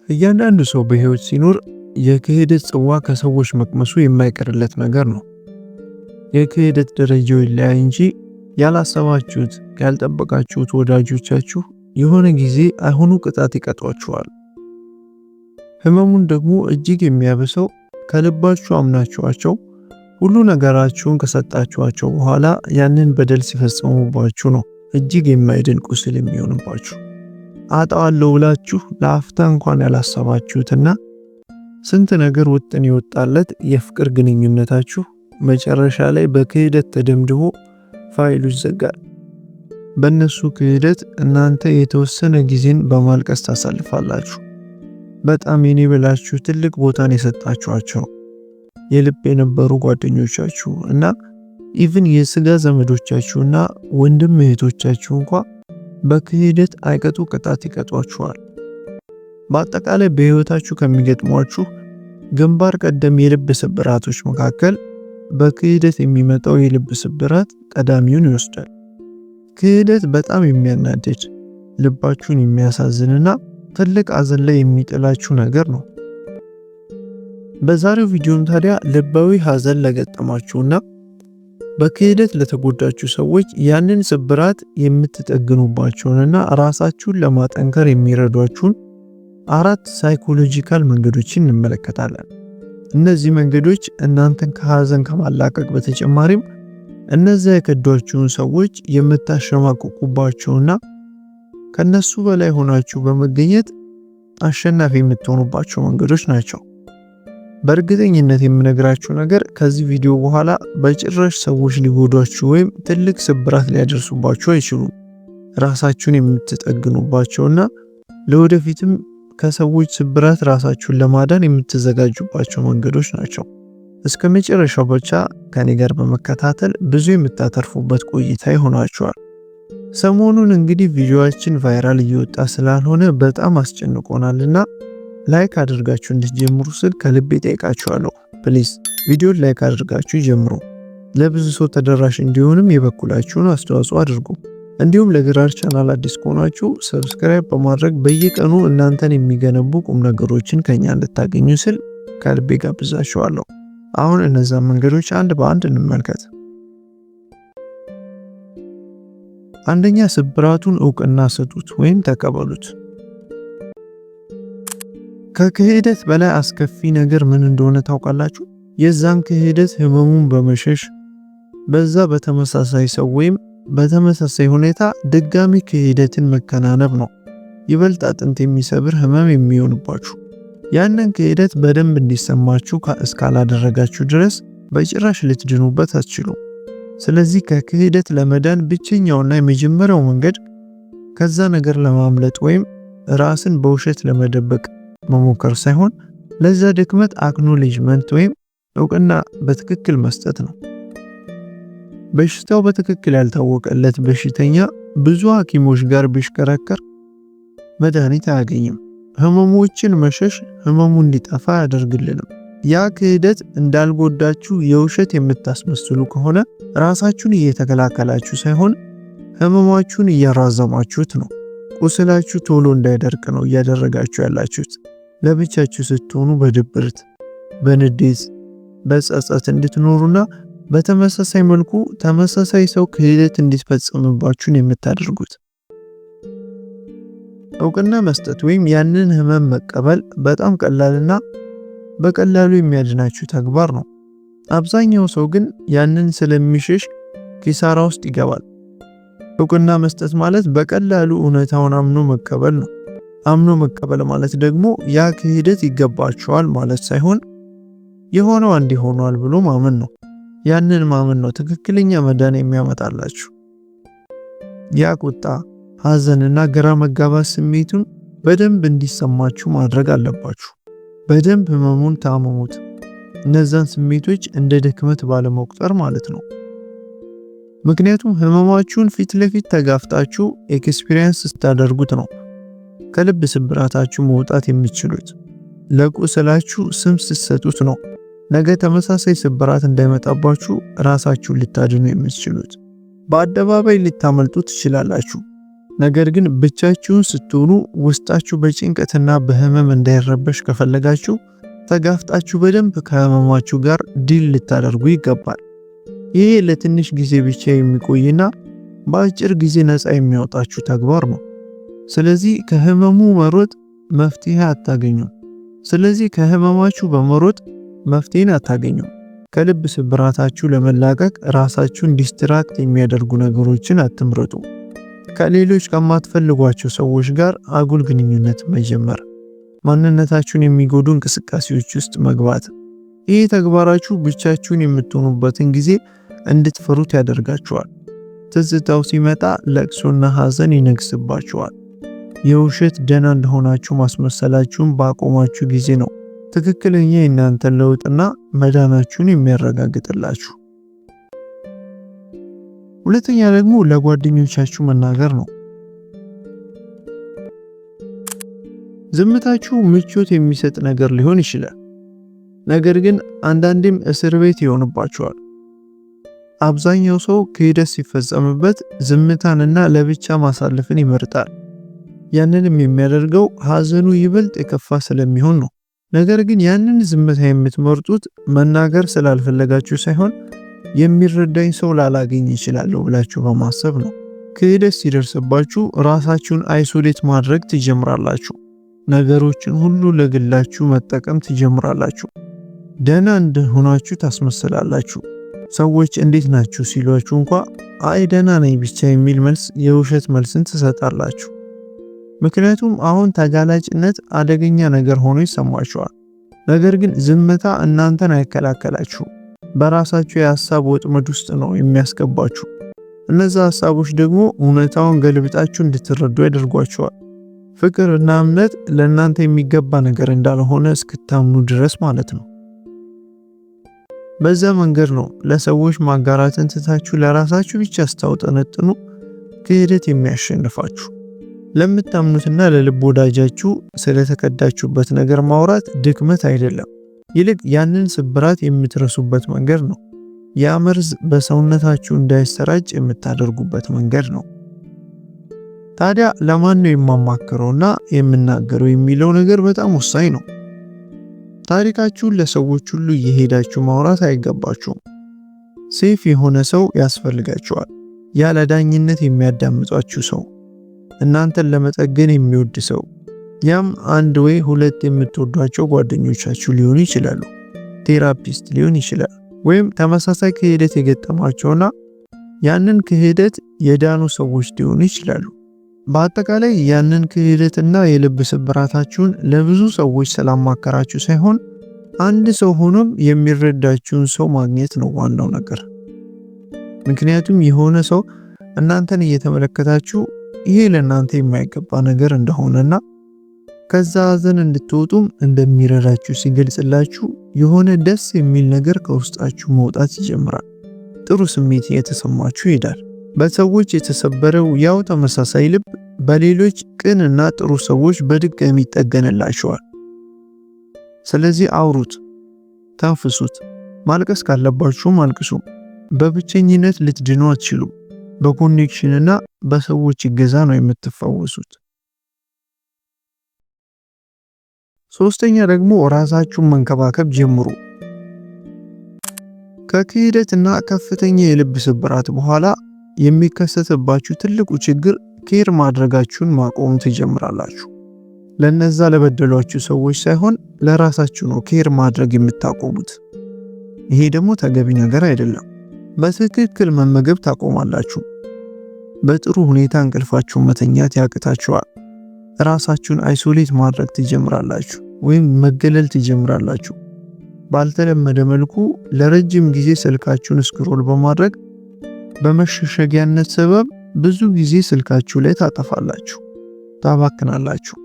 እያንዳንዱ ሰው በህይወት ሲኖር የክህደት ጽዋ ከሰዎች መቅመሱ የማይቀርለት ነገር ነው። የክህደት ደረጃው ይለያይ እንጂ ያላሰባችሁት ያልጠበቃችሁት ወዳጆቻችሁ የሆነ ጊዜ አይሆኑ ቅጣት ይቀጧችኋል። ህመሙን ደግሞ እጅግ የሚያበሰው ከልባችሁ አምናችኋቸው ሁሉ ነገራችሁን ከሰጣችኋቸው በኋላ ያንን በደል ሲፈጽሙባችሁ ነው እጅግ የማይድን ቁስል የሚሆንባችሁ። አጣዋለሁ ብላችሁ ለአፍታ እንኳን ያላሰባችሁትና ስንት ነገር ውጥን ይወጣለት የፍቅር ግንኙነታችሁ መጨረሻ ላይ በክህደት ተደምድሞ ፋይሉ ይዘጋል። በእነሱ ክህደት እናንተ የተወሰነ ጊዜን በማልቀስ ታሳልፋላችሁ። በጣም የኔ ብላችሁ ትልቅ ቦታን የሰጣችኋቸው የልብ የነበሩ ጓደኞቻችሁ እና ኢቭን የስጋ ዘመዶቻችሁና ወንድም እህቶቻችሁ እንኳን በክህደት አይቀጡ ቅጣት ይቀጧችኋል። በአጠቃላይ በህይወታችሁ ከሚገጥሟችሁ ግንባር ቀደም የልብ ስብራቶች መካከል በክህደት የሚመጣው የልብ ስብራት ቀዳሚውን ይወስዳል። ክህደት በጣም የሚያናድድ ልባችሁን የሚያሳዝንና ትልቅ ሐዘን ላይ የሚጥላችሁ ነገር ነው። በዛሬው ቪዲዮም ታዲያ ልባዊ ሐዘን ለገጠማችሁና በክህደት ለተጎዳችሁ ሰዎች ያንን ስብራት የምትጠግኑባቸውንና ራሳችሁን ለማጠንከር የሚረዷችሁን 4 ሳይኮሎጂካል መንገዶችን እንመለከታለን። እነዚህ መንገዶች እናንተን ከሐዘን ከማላቀቅ በተጨማሪም እነዚያ የከዷችሁን ሰዎች የምታሸማቅቁባቸውና ከነሱ በላይ ሆናችሁ በመገኘት አሸናፊ የምትሆኑባቸው መንገዶች ናቸው። በእርግጠኝነት የምነግራችሁ ነገር ከዚህ ቪዲዮ በኋላ በጭራሽ ሰዎች ሊጎዷችሁ ወይም ትልቅ ስብራት ሊያደርሱባችሁ አይችሉም። ራሳችሁን የምትጠግኑባቸውና ለወደፊትም ከሰዎች ስብራት ራሳችሁን ለማዳን የምትዘጋጁባቸው መንገዶች ናቸው። እስከ መጨረሻው ብቻ ከኔ ጋር በመከታተል ብዙ የምታተርፉበት ቆይታ ይሆናችኋል። ሰሞኑን እንግዲህ ቪዲዮአችን ቫይራል እየወጣ ስላልሆነ በጣም አስጨንቆናልና ላይክ አድርጋችሁ እንድትጀምሩ ስል ከልቤ ጠይቃችኋለሁ። ፕሊዝ ቪዲዮን ላይክ አድርጋችሁ ጀምሩ። ለብዙ ሰው ተደራሽ እንዲሆንም የበኩላችሁን አስተዋጽኦ አድርጉ። እንዲሁም ለግራር ቻናል አዲስ ከሆናችሁ ሰብስክራይብ በማድረግ በየቀኑ እናንተን የሚገነቡ ቁም ነገሮችን ከኛ እንድታገኙ ስል ከልቤ ጋብዛችኋለሁ። አሁን እነዛን መንገዶች አንድ በአንድ እንመልከት። አንደኛ፣ ስብራቱን ዕውቅና ስጡት ወይም ተቀበሉት። ከክህደት በላይ አስከፊ ነገር ምን እንደሆነ ታውቃላችሁ? የዛን ክህደት ህመሙን በመሸሽ በዛ በተመሳሳይ ሰው ወይም በተመሳሳይ ሁኔታ ድጋሚ ክህደትን መከናነብ ነው። ይበልጥ አጥንት የሚሰብር ህመም የሚሆንባችሁ። ያንን ክህደት በደንብ እንዲሰማችሁ እስካላደረጋችሁ ድረስ በጭራሽ ልትድኑበት አትችሉም። ስለዚህ ከክህደት ለመዳን ብቸኛውና የመጀመሪያው መንገድ ከዛ ነገር ለማምለጥ ወይም ራስን በውሸት ለመደበቅ መሞከር ሳይሆን ለዛ ድክመት አክኖሌጅመንት ወይም ዕውቅና በትክክል መስጠት ነው። በሽታው በትክክል ያልታወቀለት በሽተኛ ብዙ ሐኪሞች ጋር ቢሽከረከር መድኃኒት አያገኝም። ህመሞችን መሸሽ ህመሙ እንዲጠፋ አያደርግልንም። ያ ክህደት እንዳልጎዳችሁ የውሸት የምታስመስሉ ከሆነ ራሳችሁን እየተከላከላችሁ ሳይሆን ህመማችሁን እያራዘማችሁት ነው። ቁስላችሁ ቶሎ እንዳይደርቅ ነው እያደረጋችሁ ያላችሁት። ለብቻችሁ ስትሆኑ በድብርት፣ በንዴት፣ በጸጸት እንድትኖሩና በተመሳሳይ መልኩ ተመሳሳይ ሰው ክህደት እንዲፈጽምባችሁን የምታደርጉት። ዕውቅና መስጠት ወይም ያንን ህመም መቀበል በጣም ቀላልና በቀላሉ የሚያድናችሁ ተግባር ነው። አብዛኛው ሰው ግን ያንን ስለሚሸሽ ኪሳራ ውስጥ ይገባል። ዕውቅና መስጠት ማለት በቀላሉ እውነታውን አምኖ መቀበል ነው። አምኖ መቀበል ማለት ደግሞ ያ ክህደት ይገባችኋል ማለት ሳይሆን የሆነው አንድ ሆኗል ብሎ ማመን ነው። ያንን ማመን ነው ትክክለኛ መዳን የሚያመጣላችሁ። ያ ቁጣ፣ ሐዘንና ግራ መጋባት ስሜቱን በደንብ እንዲሰማችሁ ማድረግ አለባችሁ። በደንብ ህመሙን ታመሙት። እነዛን ስሜቶች እንደ ድክመት ባለመቁጠር ማለት ነው። ምክንያቱም ህመማችሁን ፊት ለፊት ተጋፍጣችሁ ኤክስፒሪየንስ ስታደርጉት ነው ከልብ ስብራታችሁ መውጣት የምትችሉት። ለቁስላችሁ ስም ስትሰጡት ነው ነገ ተመሳሳይ ስብራት እንዳይመጣባችሁ ራሳችሁን ልታድኑ የምትችሉት። በአደባባይ ልታመልጡ ትችላላችሁ፣ ነገር ግን ብቻችሁን ስትሆኑ ውስጣችሁ በጭንቀትና በህመም እንዳይረበሽ ከፈለጋችሁ ተጋፍጣችሁ በደንብ ከህመማችሁ ጋር ዲል ልታደርጉ ይገባል። ይሄ ለትንሽ ጊዜ ብቻ የሚቆይና በአጭር ጊዜ ነፃ የሚያወጣችሁ ተግባር ነው። ስለዚህ ከህመሙ መሮጥ መፍትሄ አታገኙም። ከልብ ስብራታችሁ ለመላቀቅ ራሳችሁን ዲስትራክት የሚያደርጉ ነገሮችን አትምረጡ። ከሌሎች ከማትፈልጓቸው ሰዎች ጋር አጉል ግንኙነት መጀመር፣ ማንነታችሁን የሚጎዱ እንቅስቃሴዎች ውስጥ መግባት። ይህ ተግባራችሁ ብቻችሁን የምትሆኑበትን ጊዜ እንድትፈሩት ያደርጋችኋል። ትዝታው ሲመጣ ለቅሶና ሐዘን ይነግስባችኋል። የውሸት ደህና እንደሆናችሁ ማስመሰላችሁን ባቆማችሁ ጊዜ ነው ትክክለኛ የእናንተን ለውጥና መዳናችሁን የሚያረጋግጥላችሁ። ሁለተኛ ደግሞ ለጓደኞቻችሁ መናገር ነው። ዝምታችሁ ምቾት የሚሰጥ ነገር ሊሆን ይችላል፣ ነገር ግን አንዳንዴም እስር ቤት ይሆንባችኋል። አብዛኛው ሰው ክህደት ሲፈጸምበት ዝምታንና ለብቻ ማሳለፍን ይመርጣል። ያንንም የሚያደርገው ሐዘኑ ይበልጥ የከፋ ስለሚሆን ነው። ነገር ግን ያንን ዝምታ የምትመርጡት መናገር ስላልፈለጋችሁ ሳይሆን የሚረዳኝ ሰው ላላገኝ ይችላል ብላችሁ በማሰብ ነው። ክህደት ሲደርስባችሁ ራሳችሁን አይሶሌት ማድረግ ትጀምራላችሁ። ነገሮችን ሁሉ ለግላችሁ መጠቀም ትጀምራላችሁ። ደህና እንደሆናችሁ ታስመስላላችሁ። ሰዎች እንዴት ናችሁ ሲሏችሁ እንኳ አይ ደህና ነኝ ብቻ የሚል መልስ፣ የውሸት መልስን ትሰጣላችሁ። ምክንያቱም አሁን ተጋላጭነት አደገኛ ነገር ሆኖ ይሰማችኋል። ነገር ግን ዝምታ እናንተን አይከላከላችሁ፣ በራሳችሁ የሐሳብ ወጥመድ ውስጥ ነው የሚያስገባችሁ። እነዛ ሐሳቦች ደግሞ እውነታውን ገልብጣችሁ እንድትረዱ ያደርጓችኋል። ፍቅር እና እምነት ለእናንተ የሚገባ ነገር እንዳልሆነ እስክታምኑ ድረስ ማለት ነው። በዛ መንገድ ነው ለሰዎች ማጋራትን ትታችሁ ለራሳችሁ ብቻ ስታውጠነጥኑ ክህደት የሚያሸንፋችሁ። ለምታምኑትና ለልብ ወዳጃችሁ ስለተከዳችሁበት ነገር ማውራት ድክመት አይደለም፣ ይልቅ ያንን ስብራት የምትረሱበት መንገድ ነው። ያ መርዝ በሰውነታችሁ እንዳይሰራጭ የምታደርጉበት መንገድ ነው። ታዲያ ለማን ነው የማማክረውና የምናገረው የሚለው ነገር በጣም ወሳኝ ነው። ታሪካችሁን ለሰዎች ሁሉ እየሄዳችሁ ማውራት አይገባችሁም። ሴፍ የሆነ ሰው ያስፈልጋችኋል። ያለ ዳኝነት የሚያዳምጧችሁ ሰው፣ እናንተን ለመጠገን የሚወድ ሰው። ያም አንድ ወይ ሁለት የምትወዷቸው ጓደኞቻችሁ ሊሆኑ ይችላሉ። ቴራፒስት ሊሆን ይችላል፣ ወይም ተመሳሳይ ክህደት የገጠማቸውና ያንን ክህደት የዳኑ ሰዎች ሊሆኑ ይችላሉ። በአጠቃላይ ያንን ክህደትና የልብ ስብራታችሁን ለብዙ ሰዎች ስላማከራችሁ ሳይሆን አንድ ሰው ሆኖም የሚረዳችሁን ሰው ማግኘት ነው ዋናው ነገር። ምክንያቱም የሆነ ሰው እናንተን እየተመለከታችሁ ይሄ ለእናንተ የማይገባ ነገር እንደሆነና ከዛ ሐዘን እንድትወጡም እንደሚረዳችሁ ሲገልጽላችሁ የሆነ ደስ የሚል ነገር ከውስጣችሁ መውጣት ይጀምራል። ጥሩ ስሜት እየተሰማችሁ ይሄዳል። በሰዎች የተሰበረው ያው ተመሳሳይ ልብ በሌሎች ቅን እና ጥሩ ሰዎች በድጋሚ ይጠገንላችኋል። ስለዚህ አውሩት፣ ተንፍሱት። ማልቀስ ካለባችሁም አልቅሱ። በብቸኝነት ልትድኑ አትችሉም። በኮኔክሽን እና በሰዎች እገዛ ነው የምትፈወሱት። ሶስተኛ ደግሞ ራሳችሁን መንከባከብ ጀምሩ። ከክህደትና ከፍተኛ የልብ ስብራት በኋላ የሚከሰትባችሁ ትልቁ ችግር ኬር ማድረጋችሁን ማቆም ትጀምራላችሁ። ለነዛ ለበደሏችሁ ሰዎች ሳይሆን ለራሳችሁ ነው ኬር ማድረግ የምታቆሙት። ይሄ ደግሞ ተገቢ ነገር አይደለም። በትክክል መመገብ ታቆማላችሁ። በጥሩ ሁኔታ እንቅልፋችሁን መተኛት ያቅታችኋል። ራሳችሁን አይሶሌት ማድረግ ትጀምራላችሁ ወይም መገለል ትጀምራላችሁ። ባልተለመደ መልኩ ለረጅም ጊዜ ስልካችሁን ስክሮል በማድረግ በመሸሸጊያነት ሰበብ ብዙ ጊዜ ስልካችሁ ላይ ታጠፋላችሁ፣ ታባክናላችሁ።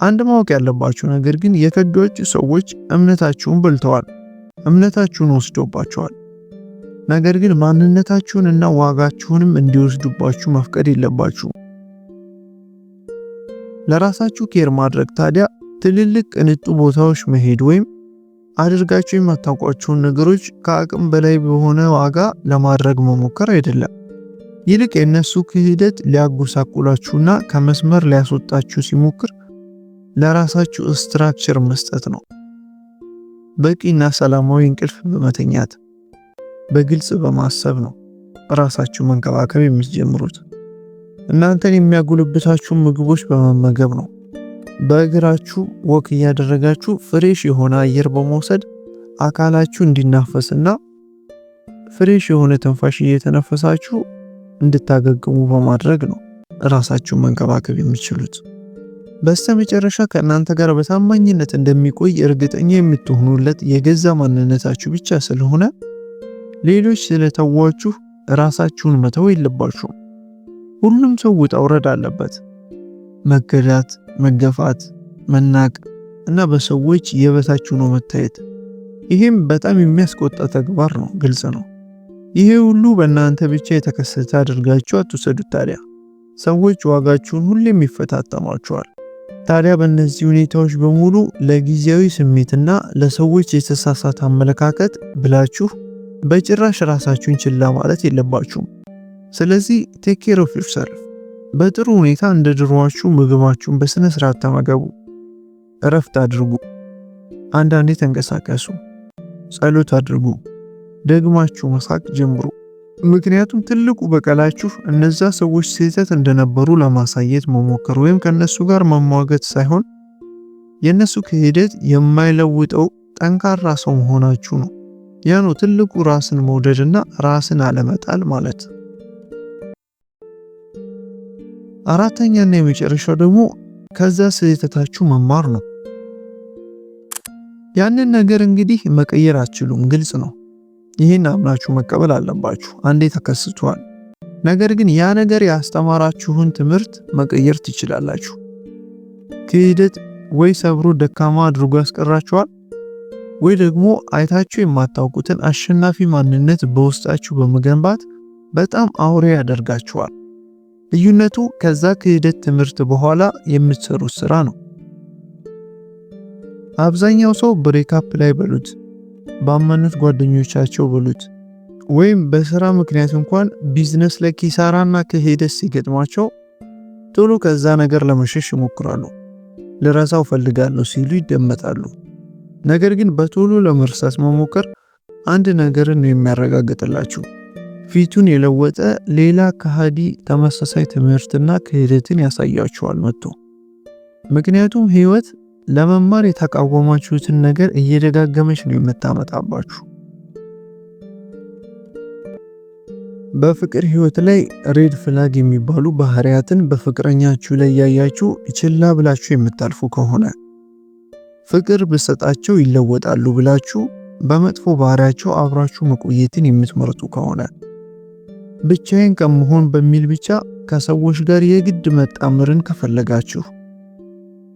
አንድ ማወቅ ያለባችሁ ነገር ግን የከዷችሁ ሰዎች እምነታችሁን በልተዋል፣ እምነታችሁን ወስዶባቸዋል። ነገር ግን ማንነታችሁን እና ዋጋችሁንም እንዲወስዱባችሁ መፍቀድ የለባችሁም። ለራሳችሁ ኬር ማድረግ ታዲያ ትልልቅ ቅንጡ ቦታዎች መሄድ ወይም አድርጋችሁ የማታውቋቸውን ነገሮች ከአቅም በላይ በሆነ ዋጋ ለማድረግ መሞከር አይደለም። ይልቅ የነሱ ክህደት ሊያጎሳቁላችሁና ከመስመር ሊያስወጣችሁ ሲሞክር ለራሳችሁ ስትራክቸር መስጠት ነው። በቂና ሰላማዊ እንቅልፍ በመተኛት በግልጽ በማሰብ ነው ራሳችሁ መንከባከብ የምትጀምሩት። እናንተን የሚያጎለብታችሁ ምግቦች በመመገብ ነው። በእግራችሁ ወክ እያደረጋችሁ ፍሬሽ የሆነ አየር በመውሰድ አካላችሁ እንዲናፈስና ፍሬሽ የሆነ ትንፋሽ እየተነፈሳችሁ እንድታገግሙ በማድረግ ነው ራሳችሁን መንከባከብ የምትችሉት። በስተመጨረሻ ከእናንተ ጋር በታማኝነት እንደሚቆይ እርግጠኛ የምትሆኑለት የገዛ ማንነታችሁ ብቻ ስለሆነ ሌሎች ስለተዋችሁ ራሳችሁን መተው የለባችሁም። ሁሉም ሰው ውጣ ውረድ አለበት። መገዳት፣ መገፋት፣ መናቅ እና በሰዎች የበታች ሆኖ መታየት። ይህም በጣም የሚያስቆጣ ተግባር ነው። ግልጽ ነው። ይሄ ሁሉ በእናንተ ብቻ የተከሰተ አድርጋችሁ አትውሰዱት። ታዲያ ሰዎች ዋጋችሁን ሁሌም ይፈታተኗችኋል። ታዲያ በእነዚህ ሁኔታዎች በሙሉ ለጊዜያዊ ስሜትና ለሰዎች የተሳሳተ አመለካከት ብላችሁ በጭራሽ ራሳችሁን ችላ ማለት የለባችሁም። ስለዚህ ቴክ ኬር ኦፍ ዮርሰልፍ። በጥሩ ሁኔታ እንደ ድሮዋችሁ ምግባችሁን በስነ ስርዓት ተመገቡ። እረፍት አድርጉ። አንዳንዴ ተንቀሳቀሱ። ጸሎት አድርጉ። ደግማችሁ መሳቅ ጀምሩ። ምክንያቱም ትልቁ በቀላችሁ እነዛ ሰዎች ስህተት እንደነበሩ ለማሳየት መሞከር ወይም ከነሱ ጋር መሟገት ሳይሆን የነሱ ክህደት የማይለውጠው ጠንካራ ሰው መሆናችሁ ነው። ያ ነው ትልቁ ራስን መውደድና ራስን አለመጣል ማለት። አራተኛና የመጨረሻው ደግሞ ከዛ ስህተታችሁ መማር ነው። ያንን ነገር እንግዲህ መቀየር አትችሉም፣ ግልጽ ነው። ይህን አምናችሁ መቀበል አለባችሁ። አንዴ ተከስቷል። ነገር ግን ያ ነገር ያስተማራችሁን ትምህርት መቀየር ትችላላችሁ። ክህደት ወይ ሰብሮ ደካማ አድርጎ ያስቀራችኋል፣ ወይ ደግሞ አይታችሁ የማታውቁትን አሸናፊ ማንነት በውስጣችሁ በመገንባት በጣም አውሬ ያደርጋችኋል። ልዩነቱ ከዛ ክህደት ትምህርት በኋላ የምትሰሩት ስራ ነው። አብዛኛው ሰው ብሬክአፕ ላይ በሉት፣ ባመኑት ጓደኞቻቸው በሉት፣ ወይም በስራ ምክንያት እንኳን ቢዝነስ ላይ ኪሳራና ክህደት ሲገጥማቸው ቶሎ ከዛ ነገር ለመሸሽ ይሞክራሉ። ልረሳው ፈልጋለሁ ሲሉ ይደመጣሉ። ነገር ግን በቶሎ ለመርሳት መሞከር አንድ ነገርን ነው የሚያረጋግጥላችሁ። ፊቱን የለወጠ ሌላ ከሃዲ ተመሳሳይ ትምህርትና ክህደትን ያሳያችኋል መጥቶ። ምክንያቱም ህይወት ለመማር የተቃወማችሁትን ነገር እየደጋገመች ነው የምታመጣባችሁ። በፍቅር ህይወት ላይ ሬድ ፍላግ የሚባሉ ባህሪያትን በፍቅረኛችሁ ላይ ያያችሁ ችላ ብላችሁ የምታልፉ ከሆነ፣ ፍቅር ብሰጣቸው ይለወጣሉ ብላችሁ በመጥፎ ባህሪያቸው አብራችሁ መቆየትን የምትመርጡ ከሆነ፣ ብቻዬን ከመሆን በሚል ብቻ ከሰዎች ጋር የግድ መጣመርን ከፈለጋችሁ፣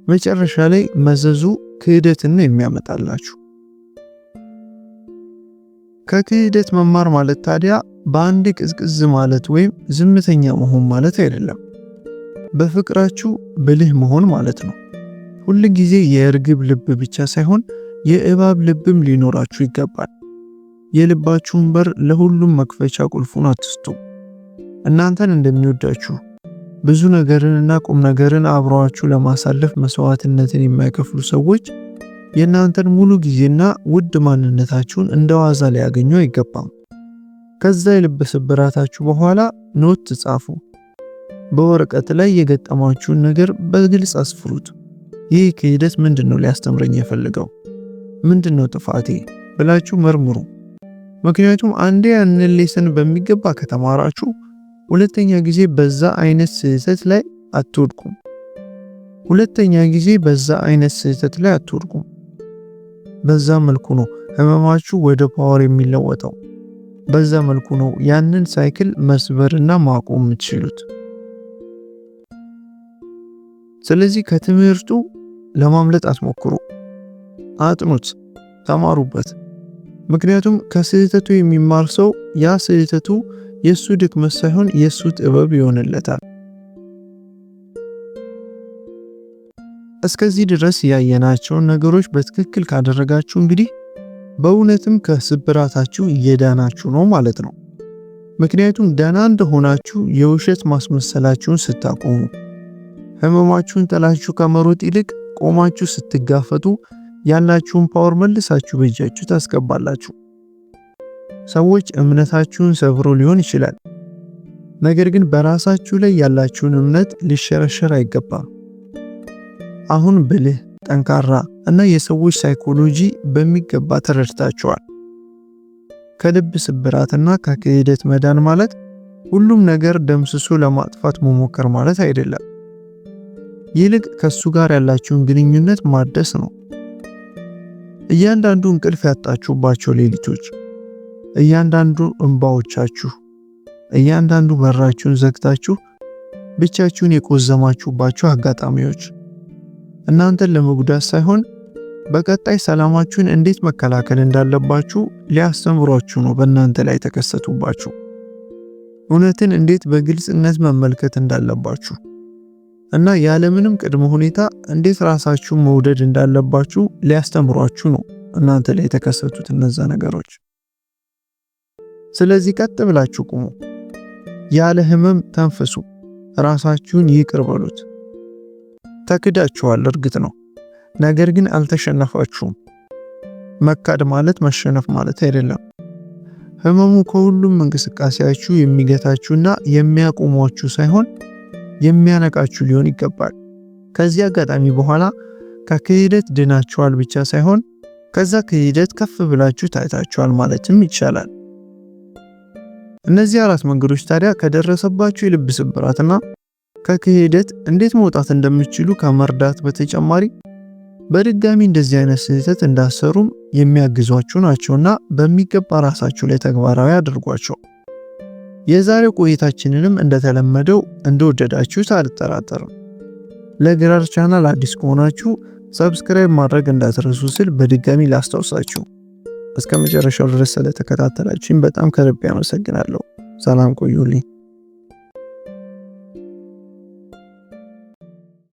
መጨረሻ ላይ መዘዙ ክህደትን የሚያመጣላችሁ። ከክህደት መማር ማለት ታዲያ በአንድ ቅዝቅዝ ማለት ወይም ዝምተኛ መሆን ማለት አይደለም። በፍቅራችሁ ብልህ መሆን ማለት ነው። ሁል ጊዜ የእርግብ ልብ ብቻ ሳይሆን የእባብ ልብም ሊኖራችሁ ይገባል። የልባችሁን በር ለሁሉም መክፈቻ ቁልፉን አትስጡ። እናንተን እንደሚወዳችሁ ብዙ ነገርንና ቁም ነገርን አብረዋችሁ ለማሳለፍ መስዋዕትነትን የማይከፍሉ ሰዎች የእናንተን ሙሉ ጊዜና ውድ ማንነታችሁን እንደዋዛ ሊያገኙ አይገባም። ከዛ የልብ ስብራታችሁ በኋላ ኖት ጻፉ። በወረቀት ላይ የገጠማችሁን ነገር በግልጽ አስፍሩት። ይህ ክህደት ምንድነው ሊያስተምረኝ የፈልገው? ምንድነው ጥፋቴ ብላችሁ መርምሩ። ምክንያቱም አንዴ ያንን ሌሰን በሚገባ ከተማራችሁ ሁለተኛ ጊዜ በዛ አይነት ስህተት ላይ አትወድቁም። በዛ መልኩ ነው ህመማችሁ ወደ ፓወር የሚለወጠው። በዛ መልኩ ነው ያንን ሳይክል መስበርና ማቆም የምትችሉት። ስለዚህ ከትምህርቱ ለማምለጥ አትሞክሩ። አጥኑት፣ ተማሩበት። ምክንያቱም ከስህተቱ የሚማር ሰው ያ ስህተቱ የሱ ድክመት ሳይሆን የሱ ጥበብ ይሆንለታል። እስከዚህ ድረስ ያየናቸውን ነገሮች በትክክል ካደረጋችሁ እንግዲህ በእውነትም ከስብራታችሁ እየዳናችሁ ነው ማለት ነው። ምክንያቱም ደህና እንደሆናችሁ የውሸት ማስመሰላችሁን ስታቆሙ፣ ህመማችሁን ጥላችሁ ከመሮጥ ይልቅ ቆማችሁ ስትጋፈጡ ያላችሁን ፓወር መልሳችሁ በእጃችሁ ታስገባላችሁ። ሰዎች እምነታችሁን ሰብሮ ሊሆን ይችላል፣ ነገር ግን በራሳችሁ ላይ ያላችሁን እምነት ሊሸረሸር አይገባም። አሁን ብልህ፣ ጠንካራ እና የሰዎች ሳይኮሎጂ በሚገባ ተረድታችኋል። ከልብ ስብራትና ከክህደት መዳን ማለት ሁሉም ነገር ደምስሶ ለማጥፋት መሞከር ማለት አይደለም። ይልቅ ከሱ ጋር ያላችሁን ግንኙነት ማደስ ነው። እያንዳንዱ እንቅልፍ ያጣችሁባቸው ሌሊቶች፣ እያንዳንዱ እንባዎቻችሁ፣ እያንዳንዱ በራችሁን ዘግታችሁ ብቻችሁን የቆዘማችሁባቸው አጋጣሚዎች እናንተን ለመጉዳት ሳይሆን በቀጣይ ሰላማችሁን እንዴት መከላከል እንዳለባችሁ ሊያስተምሯችሁ ነው በእናንተ ላይ ተከሰቱባችሁ። እውነትን እንዴት በግልጽነት መመልከት እንዳለባችሁ እና ያለምንም ቅድመ ሁኔታ እንዴት ራሳችሁን መውደድ እንዳለባችሁ ሊያስተምሯችሁ ነው እናንተ ላይ የተከሰቱት እነዛ ነገሮች። ስለዚህ ቀጥ ብላችሁ ቁሙ፣ ያለ ህመም ተንፈሱ፣ ራሳችሁን ይቅር በሉት። ተክዳችኋል፣ እርግጥ ነው፣ ነገር ግን አልተሸነፋችሁም። መካድ ማለት መሸነፍ ማለት አይደለም። ህመሙ ከሁሉም እንቅስቃሴያችሁ የሚገታችሁና የሚያቆሟችሁ ሳይሆን የሚያነቃችሁ ሊሆን ይገባል። ከዚህ አጋጣሚ በኋላ ከክህደት ድናችኋል ብቻ ሳይሆን ከዛ ክህደት ከፍ ብላችሁ ታይታችኋል ማለትም ይቻላል። እነዚህ 4 መንገዶች ታዲያ ከደረሰባችሁ የልብ ስብራትና ከክህደት እንዴት መውጣት እንደምትችሉ ከመርዳት በተጨማሪ በድጋሚ እንደዚህ አይነት ስህተት እንዳሰሩም የሚያግዟችሁ ናቸውና በሚገባ ራሳችሁ ላይ ተግባራዊ አድርጓቸው። የዛሬው ቆይታችንንም እንደተለመደው እንደወደዳችሁት አልጠራጠርም። ለግራር ቻናል አዲስ ከሆናችሁ ሰብስክራይብ ማድረግ እንዳትረሱ ስል በድጋሚ ላስታውሳችሁ። እስከ መጨረሻው ድረስ ስለተከታተላችሁኝ በጣም ከልብ አመሰግናለሁ። ሰላም ቆዩልኝ።